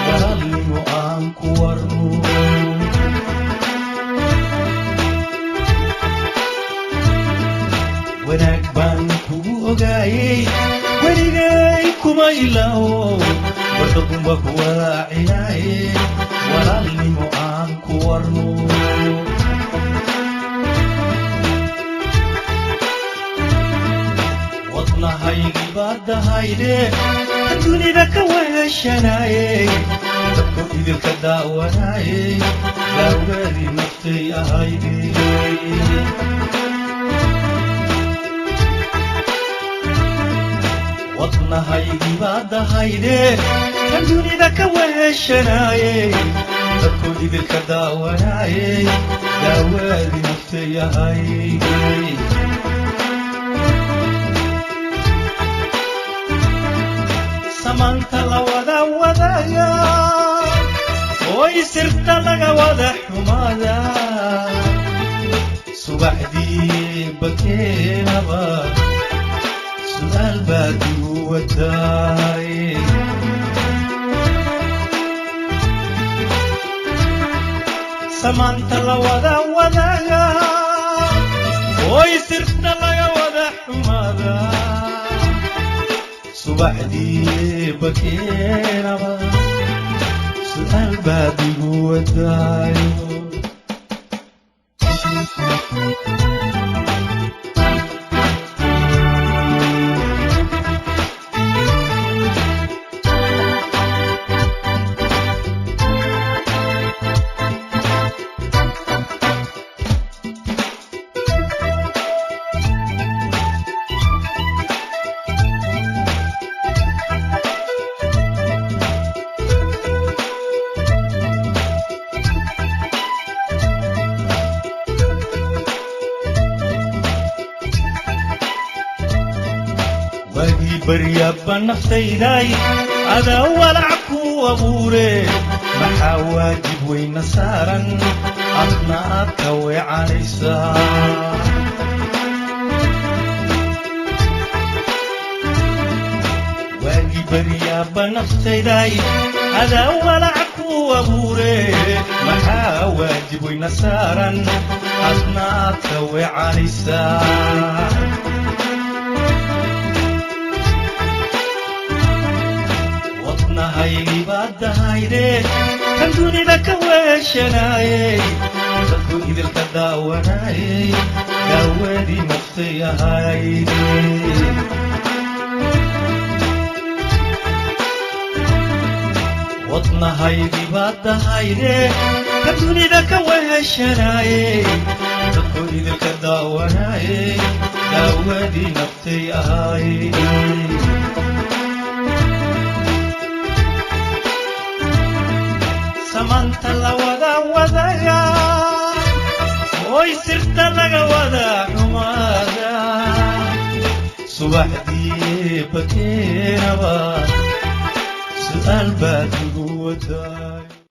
walaalnimo aan ku warno wanaag baan kugu ogaayay weligay kuma ilaawo wardadunba ku wadaacinaye walaalnimo aan ku warno wadnahaygi baadahayde dunida ka weheshanaye dadku idilka daawanaye daawadii naftay ahayde wadnahaygi baadahayde dunida ka weheshanaye dadku idilka daawanaye daawadii naftay ahayde samanta la wada wadaya oy sirta laga wada xumada subaxdii bakeenaba su'aal baad igu wadaay samanta la wada wadaya oy sirta laga wada xumada subaxdii bakeenaba su'aal baad igu wadaayo wagi baryaba naftayday ada walac ku abuure maxaa waajib weyna saaran adna aad ka weecanaysaa wagi baryaba naftayday ada walac ku abuure maxaa waajib weyna saaran adna aad ka weecanaysaa wadnahaygi baadahayde kan dunida ka weheshanaye dadku idilka daawanaye daawadii naftay ahayde wadnahaygi baadahayde kan dunida ka weheshanaye dadku idilka daawanaye daawadii naftay ahayde samanta la wada wadaya oy sirta laga wada xumada subaxdii bakeenaba su'aal baad igu wadaa